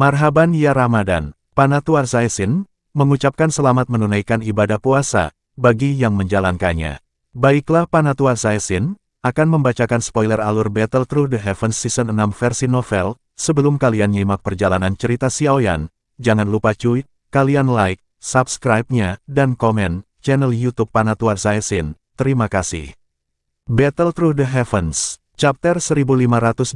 Marhaban ya Ramadan, Panatua Zaisin, mengucapkan selamat menunaikan ibadah puasa, bagi yang menjalankannya. Baiklah Panatua Zaisin, akan membacakan spoiler alur Battle Through the Heavens Season 6 versi novel, sebelum kalian nyimak perjalanan cerita Xiaoyan, jangan lupa cuy, kalian like, subscribe-nya, dan komen, channel YouTube Panatua Zaisin, terima kasih. Battle Through the Heavens, Chapter 1525,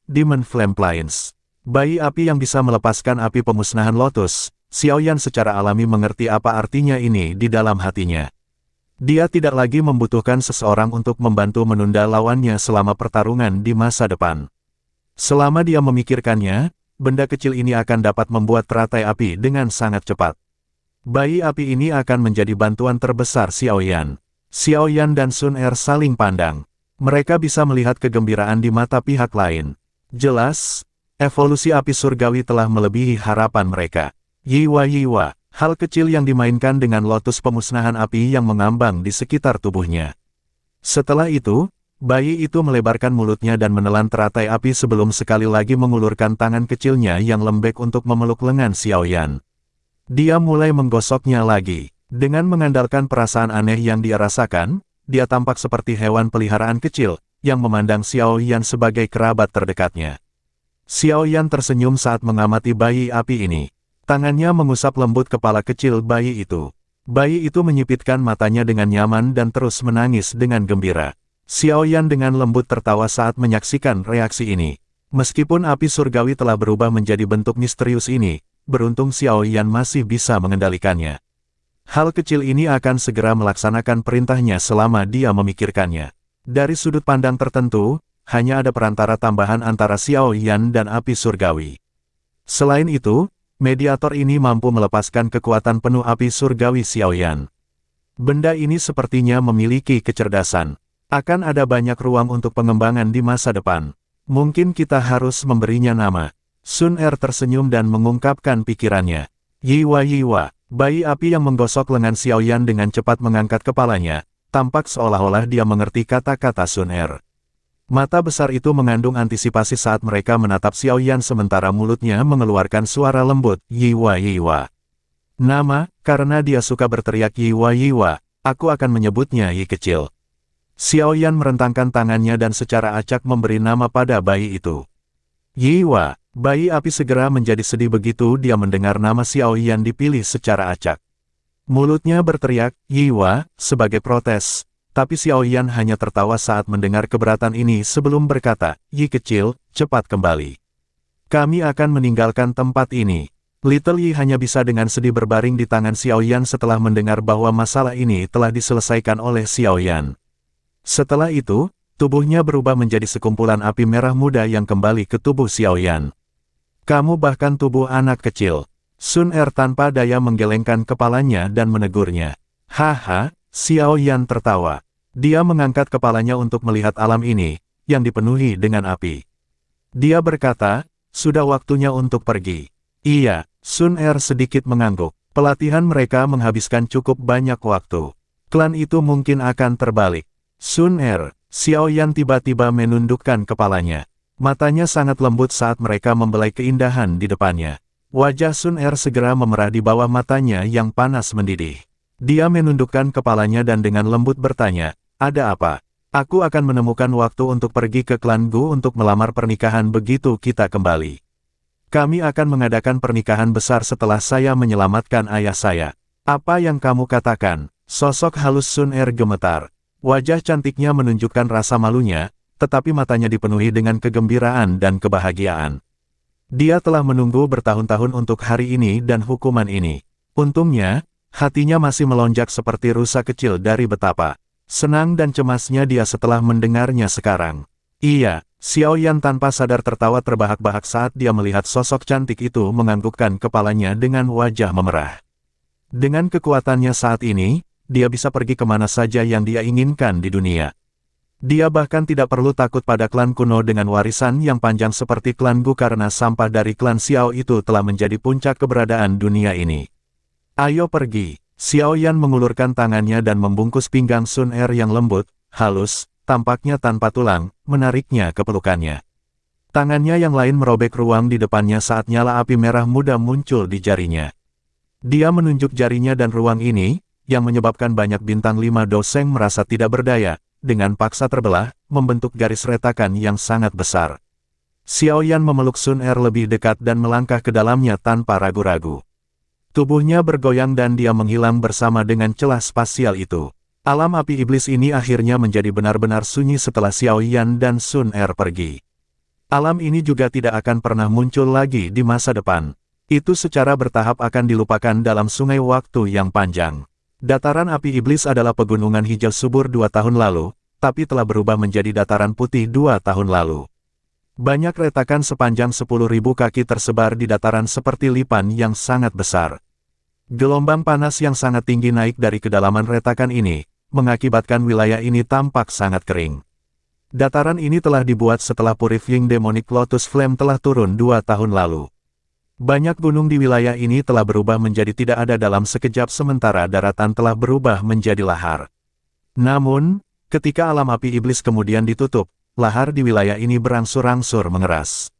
Demon Flame Plains. Bayi api yang bisa melepaskan api pemusnahan Lotus, Xiaoyan secara alami mengerti apa artinya ini di dalam hatinya. Dia tidak lagi membutuhkan seseorang untuk membantu menunda lawannya selama pertarungan di masa depan. Selama dia memikirkannya, benda kecil ini akan dapat membuat teratai api dengan sangat cepat. Bayi api ini akan menjadi bantuan terbesar Xiaoyan. Xiaoyan dan Sun Er saling pandang. Mereka bisa melihat kegembiraan di mata pihak lain. Jelas, evolusi api surgawi telah melebihi harapan mereka. Yiwa, hal kecil yang dimainkan dengan lotus pemusnahan api yang mengambang di sekitar tubuhnya. Setelah itu, bayi itu melebarkan mulutnya dan menelan teratai api sebelum sekali lagi mengulurkan tangan kecilnya yang lembek untuk memeluk lengan Xiaoyan. Dia mulai menggosoknya lagi. Dengan mengandalkan perasaan aneh yang dia rasakan, dia tampak seperti hewan peliharaan kecil, yang memandang Xiaoyan sebagai kerabat terdekatnya. Xiaoyan tersenyum saat mengamati bayi api ini. Tangannya mengusap lembut kepala kecil bayi itu. Bayi itu menyipitkan matanya dengan nyaman dan terus menangis dengan gembira. Xiaoyan dengan lembut tertawa saat menyaksikan reaksi ini. Meskipun api surgawi telah berubah menjadi bentuk misterius ini, beruntung Xiaoyan masih bisa mengendalikannya. Hal kecil ini akan segera melaksanakan perintahnya selama dia memikirkannya. Dari sudut pandang tertentu, hanya ada perantara tambahan antara Xiaoyan dan api surgawi. Selain itu, mediator ini mampu melepaskan kekuatan penuh api surgawi Xiaoyan. Benda ini sepertinya memiliki kecerdasan. Akan ada banyak ruang untuk pengembangan di masa depan. Mungkin kita harus memberinya nama. Sun Er tersenyum dan mengungkapkan pikirannya. Yiwa, bayi api yang menggosok lengan Xiaoyan dengan cepat mengangkat kepalanya, tampak seolah-olah dia mengerti kata-kata Sun Er. Mata besar itu mengandung antisipasi saat mereka menatap Xiaoyan sementara mulutnya mengeluarkan suara lembut, Yiwa. Nama, karena dia suka berteriak Yiwa, aku akan menyebutnya Yi kecil. Xiaoyan merentangkan tangannya dan secara acak memberi nama pada bayi itu. Yiwa, bayi api segera menjadi sedih begitu dia mendengar nama Xiaoyan dipilih secara acak. Mulutnya berteriak, Yiwa, sebagai protes. Tapi Xiaoyan hanya tertawa saat mendengar keberatan ini sebelum berkata, Yi kecil, cepat kembali. Kami akan meninggalkan tempat ini. Little Yi hanya bisa dengan sedih berbaring di tangan Xiaoyan setelah mendengar bahwa masalah ini telah diselesaikan oleh Xiaoyan. Setelah itu, tubuhnya berubah menjadi sekumpulan api merah muda yang kembali ke tubuh Xiaoyan. Kamu bahkan tubuh anak kecil. Sun Er tanpa daya menggelengkan kepalanya dan menegurnya. Haha. Xiaoyan tertawa. Dia mengangkat kepalanya untuk melihat alam ini, yang dipenuhi dengan api. Dia berkata, sudah waktunya untuk pergi. Iya, Sun Er sedikit mengangguk. Pelatihan mereka menghabiskan cukup banyak waktu. Klan itu mungkin akan terbalik. Sun Er, Xiaoyan tiba-tiba menundukkan kepalanya. Matanya sangat lembut saat mereka membelai keindahan di depannya. Wajah Sun Er segera memerah di bawah matanya yang panas mendidih. Dia menundukkan kepalanya dan dengan lembut bertanya, ada apa? Aku akan menemukan waktu untuk pergi ke klan Gu untuk melamar pernikahan begitu kita kembali. Kami akan mengadakan pernikahan besar setelah saya menyelamatkan ayah saya. Apa yang kamu katakan? Sosok halus Sun Er gemetar. Wajah cantiknya menunjukkan rasa malunya, tetapi matanya dipenuhi dengan kegembiraan dan kebahagiaan. Dia telah menunggu bertahun-tahun untuk hari ini dan hukuman ini. Untungnya, hatinya masih melonjak seperti rusa kecil dari betapa senang dan cemasnya dia setelah mendengarnya sekarang. Iya, Xiaoyan tanpa sadar tertawa terbahak-bahak saat dia melihat sosok cantik itu menganggukkan kepalanya dengan wajah memerah. Dengan kekuatannya saat ini, dia bisa pergi kemana saja yang dia inginkan di dunia. Dia bahkan tidak perlu takut pada klan kuno dengan warisan yang panjang seperti klan Gu karena sampah dari klan Xiao itu telah menjadi puncak keberadaan dunia ini. Ayo pergi. Xiaoyan mengulurkan tangannya dan membungkus pinggang Sun Er yang lembut, halus, tampaknya tanpa tulang, menariknya ke pelukannya. Tangannya yang lain merobek ruang di depannya saat nyala api merah muda muncul di jarinya. Dia menunjuk jarinya dan ruang ini, yang menyebabkan banyak bintang 5 doseng merasa tidak berdaya, dengan paksa terbelah, membentuk garis retakan yang sangat besar. Xiao Yan memeluk Sun Er lebih dekat dan melangkah ke dalamnya tanpa ragu-ragu. Tubuhnya bergoyang dan dia menghilang bersama dengan celah spasial itu. Alam api iblis ini akhirnya menjadi benar-benar sunyi setelah Xiao Yan dan Sun Er pergi. Alam ini juga tidak akan pernah muncul lagi di masa depan. Itu secara bertahap akan dilupakan dalam sungai waktu yang panjang. Dataran api iblis adalah pegunungan hijau subur 2 tahun lalu, tapi telah berubah menjadi dataran putih 2 tahun lalu. Banyak retakan sepanjang 10.000 kaki tersebar di dataran seperti lipan yang sangat besar. Gelombang panas yang sangat tinggi naik dari kedalaman retakan ini, mengakibatkan wilayah ini tampak sangat kering. Dataran ini telah dibuat setelah Purifying Demonic Lotus Flame telah turun 2 tahun lalu. Banyak gunung di wilayah ini telah berubah menjadi tidak ada dalam sekejap sementara daratan telah berubah menjadi lahar. Namun, ketika alam api iblis kemudian ditutup, lahar di wilayah ini berangsur-angsur mengeras.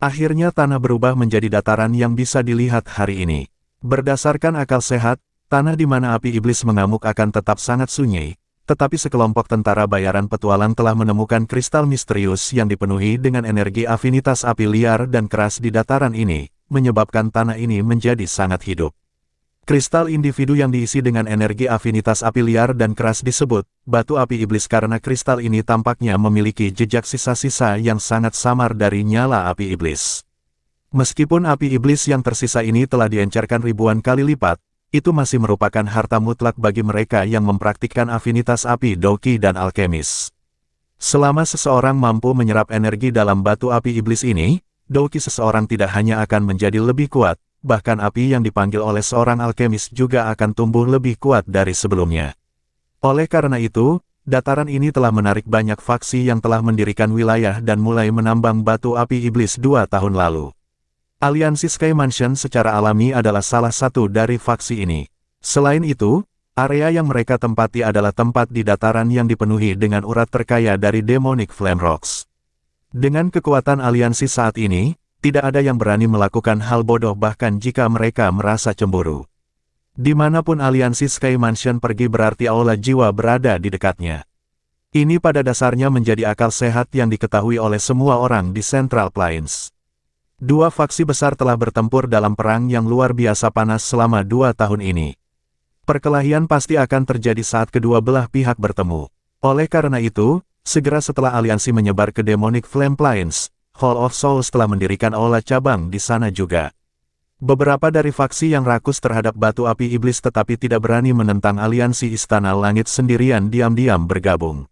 Akhirnya tanah berubah menjadi dataran yang bisa dilihat hari ini. Berdasarkan akal sehat, tanah di mana api iblis mengamuk akan tetap sangat sunyi. Tetapi sekelompok tentara bayaran petualang telah menemukan kristal misterius yang dipenuhi dengan energi afinitas api liar dan keras di dataran ini, menyebabkan tanah ini menjadi sangat hidup. Kristal individu yang diisi dengan energi afinitas api liar dan keras disebut batu api iblis karena kristal ini tampaknya memiliki jejak sisa-sisa yang sangat samar dari nyala api iblis. Meskipun api iblis yang tersisa ini telah diencerkan ribuan kali lipat, itu masih merupakan harta mutlak bagi mereka yang mempraktikkan afinitas api Doqi dan alkemis. Selama seseorang mampu menyerap energi dalam batu api iblis ini, Doqi seseorang tidak hanya akan menjadi lebih kuat, bahkan api yang dipanggil oleh seorang alkemis juga akan tumbuh lebih kuat dari sebelumnya. Oleh karena itu, dataran ini telah menarik banyak faksi yang telah mendirikan wilayah dan mulai menambang batu api iblis 2 tahun lalu. Aliansi Sky Mansion secara alami adalah salah satu dari faksi ini. Selain itu, area yang mereka tempati adalah tempat di dataran yang dipenuhi dengan urat terkaya dari Demonic Flame Rocks. Dengan kekuatan aliansi saat ini, tidak ada yang berani melakukan hal bodoh bahkan jika mereka merasa cemburu. Dimanapun aliansi Sky Mansion pergi berarti aula jiwa berada di dekatnya. Ini pada dasarnya menjadi akal sehat yang diketahui oleh semua orang di Central Plains. 2 faksi besar telah bertempur dalam perang yang luar biasa panas selama 2 tahun ini. Perkelahian pasti akan terjadi saat kedua belah pihak bertemu. Oleh karena itu, segera setelah aliansi menyebar ke Demonic Flame Plains, Hall of Souls telah mendirikan aula cabang di sana juga. Beberapa dari faksi yang rakus terhadap batu api iblis tetapi tidak berani menentang aliansi Istana Langit sendirian diam-diam bergabung.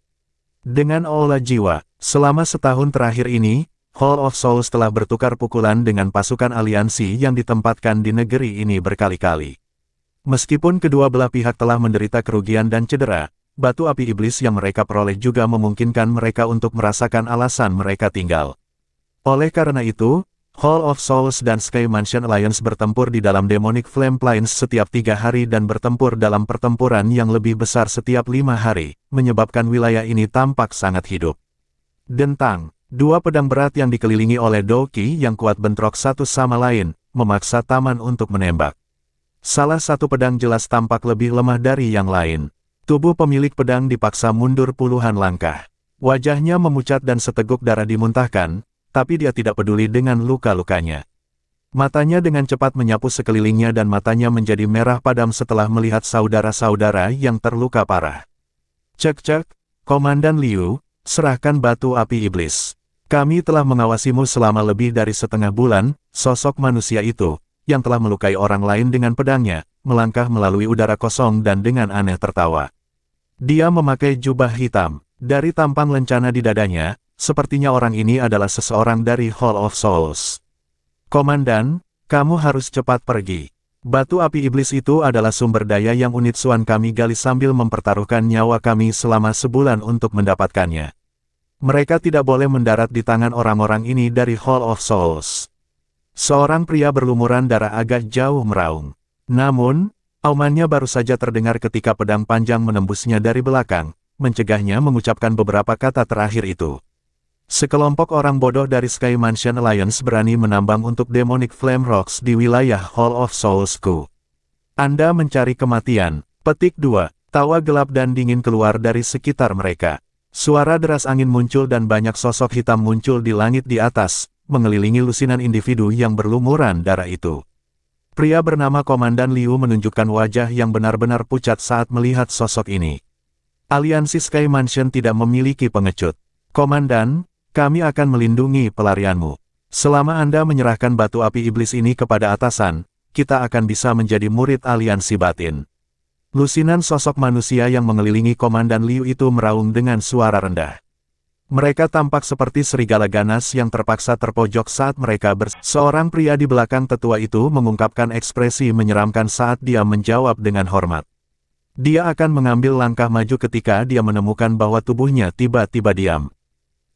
Dengan aula jiwa, selama setahun terakhir ini, Hall of Souls telah bertukar pukulan dengan pasukan aliansi yang ditempatkan di negeri ini berkali-kali. Meskipun kedua belah pihak telah menderita kerugian dan cedera, batu api iblis yang mereka peroleh juga memungkinkan mereka untuk merasakan alasan mereka tinggal. Oleh karena itu, Hall of Souls dan Sky Mansion Alliance bertempur di dalam Demonic Flame Plains setiap 3 hari dan bertempur dalam pertempuran yang lebih besar setiap 5 hari, menyebabkan wilayah ini tampak sangat hidup. Dentang. 2 pedang berat yang dikelilingi oleh Doqi yang kuat bentrok satu sama lain, memaksa Taman untuk menembak. Salah satu pedang jelas tampak lebih lemah dari yang lain. Tubuh pemilik pedang dipaksa mundur puluhan langkah. Wajahnya memucat dan seteguk darah dimuntahkan, tapi dia tidak peduli dengan luka-lukanya. Matanya dengan cepat menyapu sekelilingnya dan matanya menjadi merah padam setelah melihat saudara-saudara yang terluka parah. Cek-cek, Komandan Liu, serahkan batu api iblis. Kami telah mengawasimu selama lebih dari setengah bulan. Sosok manusia itu, yang telah melukai orang lain dengan pedangnya, melangkah melalui udara kosong dan dengan aneh tertawa. Dia memakai jubah hitam. Dari tampang lencana di dadanya, sepertinya orang ini adalah seseorang dari Hall of Souls. Komandan, kamu harus cepat pergi. Batu api iblis itu adalah sumber daya yang unit Suan kami gali sambil mempertaruhkan nyawa kami selama sebulan untuk mendapatkannya. Mereka tidak boleh mendarat di tangan orang-orang ini dari Hall of Souls. Seorang pria berlumuran darah agak jauh meraung. Namun, aumannya baru saja terdengar ketika pedang panjang menembusnya dari belakang, mencegahnya mengucapkan beberapa kata terakhir itu. Sekelompok orang bodoh dari Sky Mansion Alliance berani menambang untuk Demonic Flame Rocks di wilayah Hall of Souls-ku. Anda mencari kematian. Petik 2. Tawa gelap dan dingin keluar dari sekitar mereka. Suara deras angin muncul dan banyak sosok hitam muncul di langit di atas, mengelilingi lusinan individu yang berlumuran darah itu. Pria bernama Komandan Liu menunjukkan wajah yang benar-benar pucat saat melihat sosok ini. Aliansi Sky Mansion tidak memiliki pengecut. Komandan, kami akan melindungi pelarianmu. Selama Anda menyerahkan batu api iblis ini kepada atasan, kita akan bisa menjadi murid aliansi batin. Lusinan sosok manusia yang mengelilingi Komandan Liu itu meraung dengan suara rendah. Mereka tampak seperti serigala ganas yang terpaksa terpojok saat mereka Seorang pria di belakang tetua itu mengungkapkan ekspresi menyeramkan saat dia menjawab dengan hormat. Dia akan mengambil langkah maju ketika dia menemukan bahwa tubuhnya tiba-tiba diam.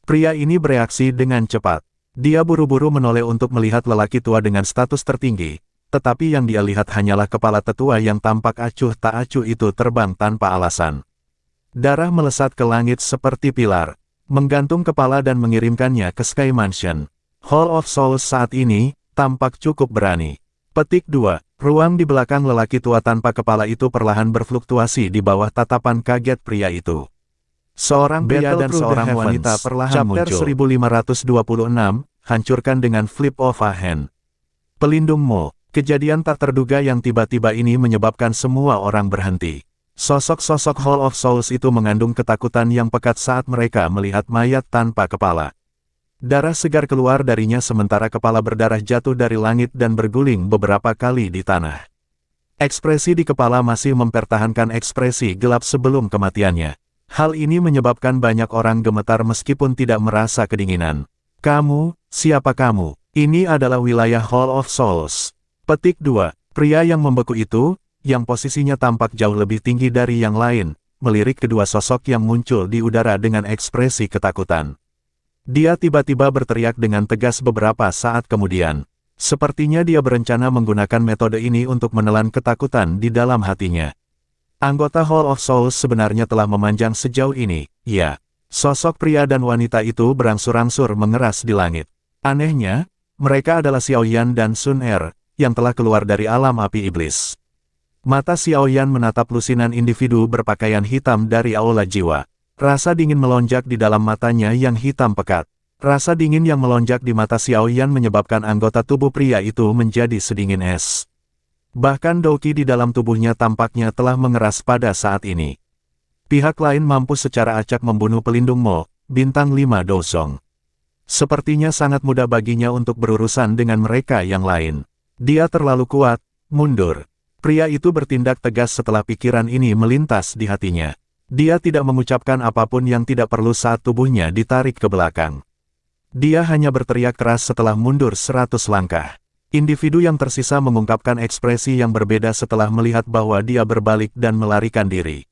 Pria ini bereaksi dengan cepat. Dia buru-buru menoleh untuk melihat lelaki tua dengan status tertinggi, tetapi yang dia lihat hanyalah kepala tetua yang tampak acuh tak acuh itu terbang tanpa alasan. Darah melesat ke langit seperti pilar, menggantung kepala dan mengirimkannya ke Sky Mansion. Hall of Souls saat ini tampak cukup berani. Petik 2. Ruang di belakang lelaki tua tanpa kepala itu perlahan berfluktuasi di bawah tatapan kaget pria itu. Seorang pria dan seorang wanita perlahan muncul. Chapter 1526, hancurkan dengan flip of a hand. Pelindungmu. Kejadian tak terduga yang tiba-tiba ini menyebabkan semua orang berhenti. Sosok-sosok Hall of Souls itu mengandung ketakutan yang pekat saat mereka melihat mayat tanpa kepala. Darah segar keluar darinya sementara kepala berdarah jatuh dari langit dan berguling beberapa kali di tanah. Ekspresi di kepala masih mempertahankan ekspresi gelap sebelum kematiannya. Hal ini menyebabkan banyak orang gemetar meskipun tidak merasa kedinginan. Kamu, siapa kamu? Ini adalah wilayah Hall of Souls. Petik 2. Pria yang membeku itu, yang posisinya tampak jauh lebih tinggi dari yang lain, melirik kedua sosok yang muncul di udara dengan ekspresi ketakutan. Dia tiba-tiba berteriak dengan tegas beberapa saat kemudian. Sepertinya dia berencana menggunakan metode ini untuk menelan ketakutan di dalam hatinya. Anggota Hall of Souls sebenarnya telah memanjang sejauh ini, ya. Sosok pria dan wanita itu berangsur-angsur mengeras di langit. Anehnya, mereka adalah Xiao Yan dan Sun Er, yang telah keluar dari alam api iblis. Mata Xiao Yan menatap lusinan individu berpakaian hitam dari aula jiwa. Rasa dingin melonjak di dalam matanya yang hitam pekat. Rasa dingin yang melonjak di mata Xiao Yan menyebabkan anggota tubuh pria itu menjadi sedingin es. Bahkan Douqi di dalam tubuhnya tampaknya telah mengeras pada saat ini. Pihak lain mampu secara acak membunuh pelindung Mo, bintang 5 Dousong. Sepertinya sangat mudah baginya untuk berurusan dengan mereka yang lain. Dia terlalu kuat, mundur. Pria itu bertindak tegas setelah pikiran ini melintas di hatinya. Dia tidak mengucapkan apapun yang tidak perlu saat tubuhnya ditarik ke belakang. Dia hanya berteriak keras setelah mundur 100 langkah. Individu yang tersisa mengungkapkan ekspresi yang berbeda setelah melihat bahwa dia berbalik dan melarikan diri.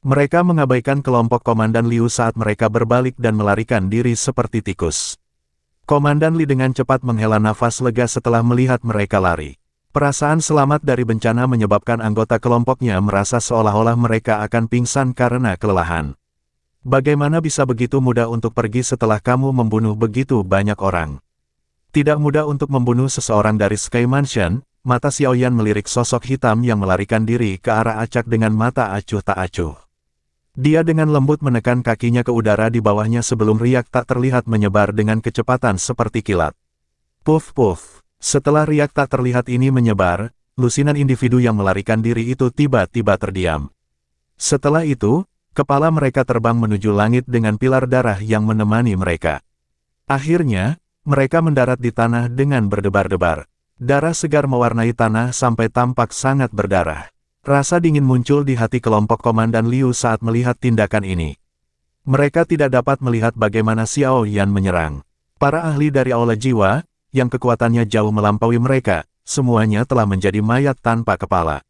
Mereka mengabaikan kelompok Komandan Liu saat mereka berbalik dan melarikan diri seperti tikus. Komandan Li dengan cepat menghela nafas lega setelah melihat mereka lari. Perasaan selamat dari bencana menyebabkan anggota kelompoknya merasa seolah-olah mereka akan pingsan karena kelelahan. Bagaimana bisa begitu mudah untuk pergi setelah kamu membunuh begitu banyak orang? Tidak mudah untuk membunuh seseorang dari Sky Mansion. Mata Xiao Yan melirik sosok hitam yang melarikan diri ke arah acak dengan mata acuh tak acuh. Dia dengan lembut menekan kakinya ke udara di bawahnya sebelum riak tak terlihat menyebar dengan kecepatan seperti kilat. Puff puff. Setelah riak tak terlihat ini menyebar, lusinan individu yang melarikan diri itu tiba-tiba terdiam. Setelah itu, kepala mereka terbang menuju langit dengan pilar darah yang menemani mereka. Akhirnya, mereka mendarat di tanah dengan berdebar-debar. Darah segar mewarnai tanah sampai tampak sangat berdarah. Rasa dingin muncul di hati kelompok Komandan Liu saat melihat tindakan ini. Mereka tidak dapat melihat bagaimana Xiao Yan menyerang. Para ahli dari aula jiwa, yang kekuatannya jauh melampaui mereka, semuanya telah menjadi mayat tanpa kepala.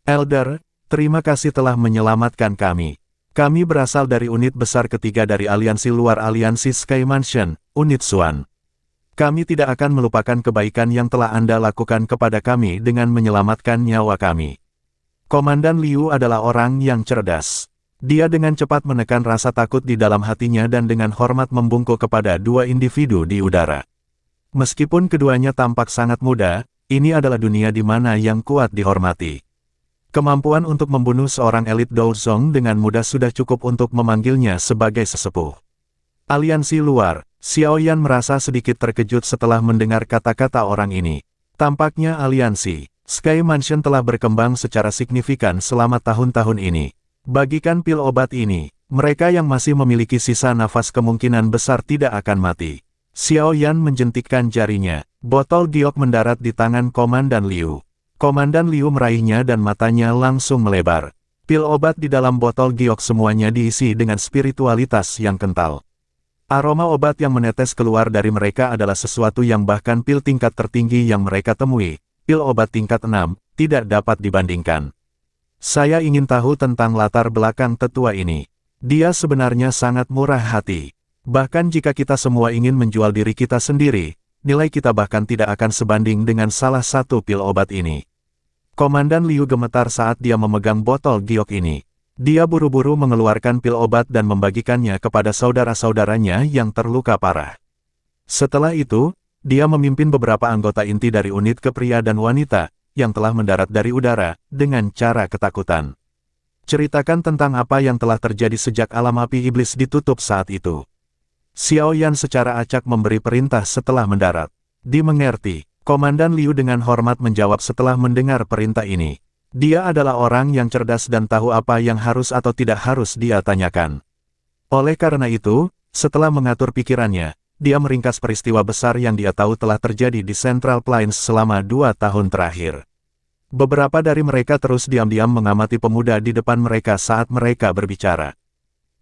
Elder, terima kasih telah menyelamatkan kami. Kami berasal dari unit besar ketiga dari aliansi luar aliansi Sky Mansion, unit Xuan. Kami tidak akan melupakan kebaikan yang telah Anda lakukan kepada kami dengan menyelamatkan nyawa kami. Komandan Liu adalah orang yang cerdas. Dia dengan cepat menekan rasa takut di dalam hatinya dan dengan hormat membungkuk kepada dua individu di udara. Meskipun keduanya tampak sangat muda, ini adalah dunia di mana yang kuat dihormati. Kemampuan untuk membunuh seorang elit Douzong dengan mudah sudah cukup untuk memanggilnya sebagai sesepuh. Aliansi luar, Xiao Yan merasa sedikit terkejut setelah mendengar kata-kata orang ini. Tampaknya aliansi Sky Mansion telah berkembang secara signifikan selama tahun-tahun ini. Bagikan pil obat ini, mereka yang masih memiliki sisa nafas kemungkinan besar tidak akan mati. Xiao Yan menjentikkan jarinya, botol giok mendarat di tangan Komandan Liu. Komandan Liu meraihnya dan matanya langsung melebar. Pil obat di dalam botol giok semuanya diisi dengan spiritualitas yang kental. Aroma obat yang menetes keluar dari mereka adalah sesuatu yang bahkan pil tingkat tertinggi yang mereka temui, pil obat tingkat 6, tidak dapat dibandingkan. Saya ingin tahu tentang latar belakang tetua ini. Dia sebenarnya sangat murah hati. Bahkan jika kita semua ingin menjual diri kita sendiri, nilai kita bahkan tidak akan sebanding dengan salah satu pil obat ini. Komandan Liu gemetar saat dia memegang botol giok ini. Dia buru-buru mengeluarkan pil obat dan membagikannya kepada saudara-saudaranya yang terluka parah. Setelah itu, dia memimpin beberapa anggota inti dari unit pria dan wanita, yang telah mendarat dari udara, dengan cara ketakutan. Ceritakan tentang apa yang telah terjadi sejak alam api iblis ditutup saat itu. Xiao Yan secara acak memberi perintah setelah mendarat. Dimengerti, Komandan Liu dengan hormat menjawab setelah mendengar perintah ini. Dia adalah orang yang cerdas dan tahu apa yang harus atau tidak harus dia tanyakan. Oleh karena itu, setelah mengatur pikirannya, dia meringkas peristiwa besar yang dia tahu telah terjadi di Central Plains selama 2 tahun terakhir. Beberapa dari mereka terus diam-diam mengamati pemuda di depan mereka saat mereka berbicara.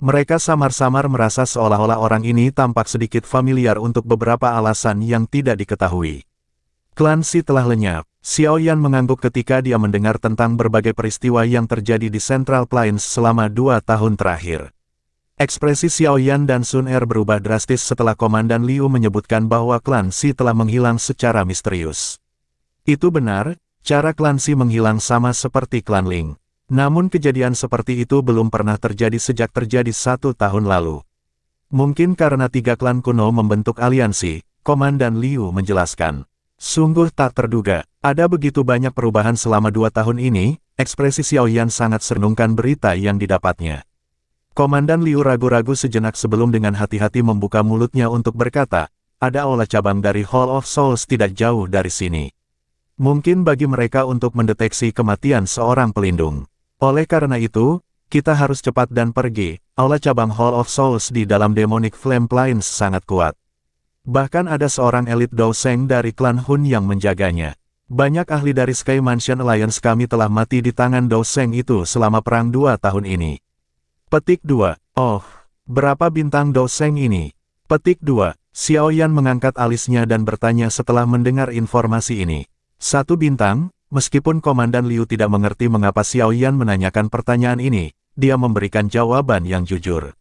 Mereka samar-samar merasa seolah-olah orang ini tampak sedikit familiar untuk beberapa alasan yang tidak diketahui. Klan Si telah lenyap. Xiao Yan mengangguk ketika dia mendengar tentang berbagai peristiwa yang terjadi di Central Plains selama 2 tahun terakhir. Ekspresi Xiao Yan dan Sun Er berubah drastis setelah Komandan Liu menyebutkan bahwa klan Si telah menghilang secara misterius. Itu benar, cara klan Si menghilang sama seperti klan Ling. Namun kejadian seperti itu belum pernah terjadi sejak terjadi 1 tahun lalu. Mungkin karena 3 klan kuno membentuk aliansi, Komandan Liu menjelaskan. Sungguh tak terduga, ada begitu banyak perubahan selama 2 tahun ini, ekspresi Xiao Yan sangat serenungkan berita yang didapatnya. Komandan Liu ragu-ragu sejenak sebelum dengan hati-hati membuka mulutnya untuk berkata, ada aula cabang dari Hall of Souls tidak jauh dari sini. Mungkin bagi mereka untuk mendeteksi kematian seorang pelindung. Oleh karena itu, kita harus cepat dan pergi. Aula cabang Hall of Souls di dalam Demonic Flame Plains sangat kuat. Bahkan ada seorang elit Douzeng dari klan Hun yang menjaganya. Banyak ahli dari Sky Mansion Alliance kami telah mati di tangan Douzeng itu selama perang 2 tahun ini. Petik 2. Oh, berapa bintang Douzeng ini? Petik 2. Xiao Yan mengangkat alisnya dan bertanya setelah mendengar informasi ini. 1 bintang, meskipun Komandan Liu tidak mengerti mengapa Xiao Yan menanyakan pertanyaan ini, dia memberikan jawaban yang jujur.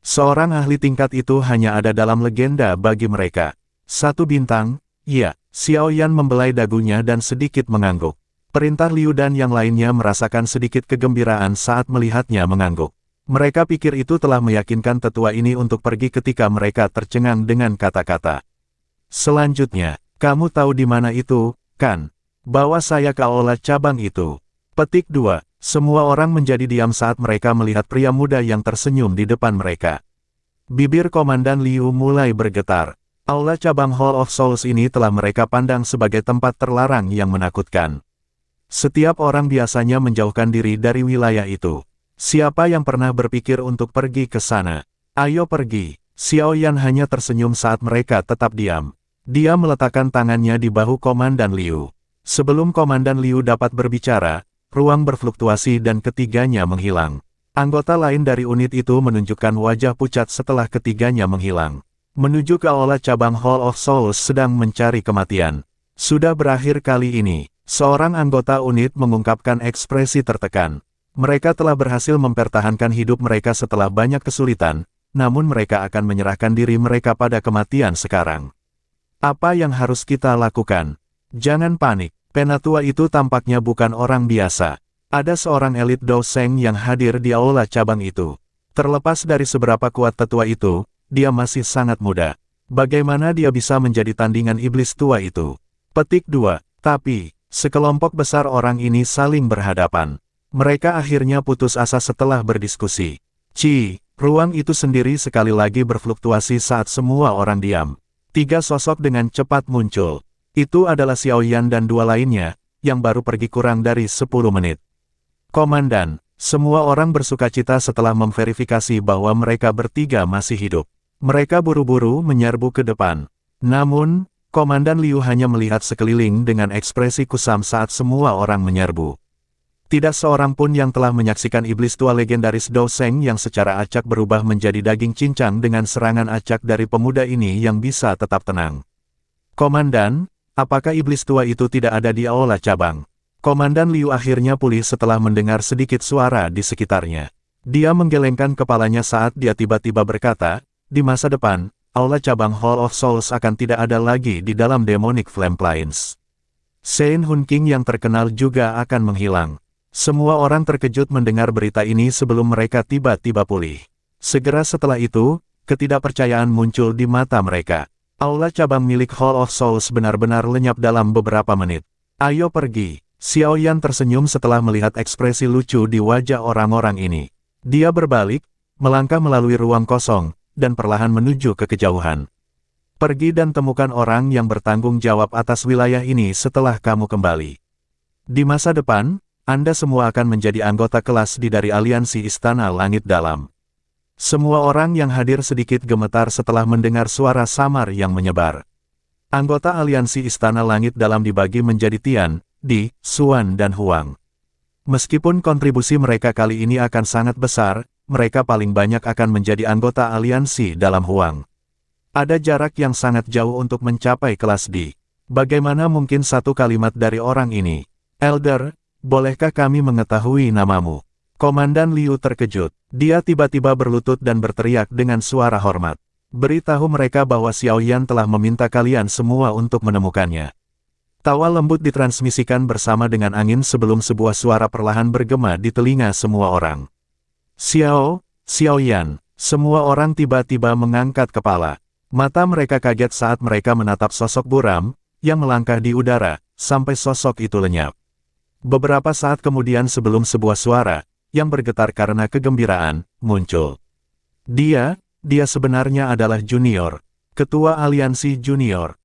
Seorang ahli tingkat itu hanya ada dalam legenda bagi mereka. 1 bintang, ya, Xiao Yan membelai dagunya dan sedikit mengangguk. Perintah Liu dan yang lainnya merasakan sedikit kegembiraan saat melihatnya mengangguk. Mereka pikir itu telah meyakinkan tetua ini untuk pergi ketika mereka tercengang dengan kata-kata. Selanjutnya, kamu tahu di mana itu, kan? Bawa saya ke aula cabang itu. Petik 2. Semua orang menjadi diam saat mereka melihat pria muda yang tersenyum di depan mereka. Bibir Komandan Liu mulai bergetar. Aula cabang Hall of Souls ini telah mereka pandang sebagai tempat terlarang yang menakutkan. Setiap orang biasanya menjauhkan diri dari wilayah itu. Siapa yang pernah berpikir untuk pergi ke sana? Ayo pergi. Xiao Yan hanya tersenyum saat mereka tetap diam. Dia meletakkan tangannya di bahu Komandan Liu. Sebelum Komandan Liu dapat berbicara, ruang berfluktuasi dan ketiganya menghilang. Anggota lain dari unit itu menunjukkan wajah pucat setelah ketiganya menghilang. Menuju ke aula cabang Hall of Souls sedang mencari kematian. Sudah berakhir kali ini, seorang anggota unit mengungkapkan ekspresi tertekan. Mereka telah berhasil mempertahankan hidup mereka setelah banyak kesulitan, namun mereka akan menyerahkan diri mereka pada kematian sekarang. Apa yang harus kita lakukan? Jangan panik, penatua itu tampaknya bukan orang biasa. Ada seorang elit Douseng yang hadir di aula cabang itu. Terlepas dari seberapa kuat tetua itu, dia masih sangat muda. Bagaimana dia bisa menjadi tandingan iblis tua itu? Petik 2. Tapi, sekelompok besar orang ini saling berhadapan. Mereka akhirnya putus asa setelah berdiskusi. Ruang itu sendiri sekali lagi berfluktuasi saat semua orang diam. 3 sosok dengan cepat muncul. Itu adalah Xiao Yan dan 2 lainnya, yang baru pergi kurang dari 10 menit. Komandan, semua orang bersukacita setelah memverifikasi bahwa mereka bertiga masih hidup. Mereka buru-buru menyerbu ke depan. Namun, Komandan Liu hanya melihat sekeliling dengan ekspresi kusam saat semua orang menyerbu. Tidak seorang pun yang telah menyaksikan iblis tua legendaris Douseng yang secara acak berubah menjadi daging cincang dengan serangan acak dari pemuda ini yang bisa tetap tenang. Komandan, apakah iblis tua itu tidak ada di aula cabang? Komandan Liu akhirnya pulih setelah mendengar sedikit suara di sekitarnya. Dia menggelengkan kepalanya saat dia tiba-tiba berkata, di masa depan, aula cabang Hall of Souls akan tidak ada lagi di dalam Demonic Flame Plains. Sein Hun King yang terkenal juga akan menghilang. Semua orang terkejut mendengar berita ini sebelum mereka tiba-tiba pulih. Segera setelah itu, ketidakpercayaan muncul di mata mereka. Aula cabang milik Hall of Souls benar-benar lenyap dalam beberapa menit. Ayo pergi. Xiao Yan tersenyum setelah melihat ekspresi lucu di wajah orang-orang ini. Dia berbalik, melangkah melalui ruang kosong, dan perlahan menuju ke kejauhan. Pergi dan temukan orang yang bertanggung jawab atas wilayah ini setelah kamu kembali. Di masa depan, Anda semua akan menjadi anggota kelas D dari Aliansi Istana Langit Dalam. Semua orang yang hadir sedikit gemetar setelah mendengar suara samar yang menyebar. Anggota Aliansi Istana Langit Dalam dibagi menjadi Tian, Di, Xuan dan Huang. Meskipun kontribusi mereka kali ini akan sangat besar, mereka paling banyak akan menjadi anggota aliansi dalam Huang. Ada jarak yang sangat jauh untuk mencapai kelas D. Bagaimana mungkin satu kalimat dari orang ini? Elder, bolehkah kami mengetahui namamu? Komandan Liu terkejut. Dia tiba-tiba berlutut dan berteriak dengan suara hormat. Beritahu mereka bahwa Xiao Yan telah meminta kalian semua untuk menemukannya. Tawa lembut ditransmisikan bersama dengan angin sebelum sebuah suara perlahan bergema di telinga semua orang. Xiao Yan. Semua orang tiba-tiba mengangkat kepala. Mata mereka kaget saat mereka menatap sosok buram, yang melangkah di udara, sampai sosok itu lenyap. Beberapa saat kemudian sebelum sebuah suara, yang bergetar karena kegembiraan, muncul. Dia sebenarnya adalah junior. Ketua Aliansi Junior.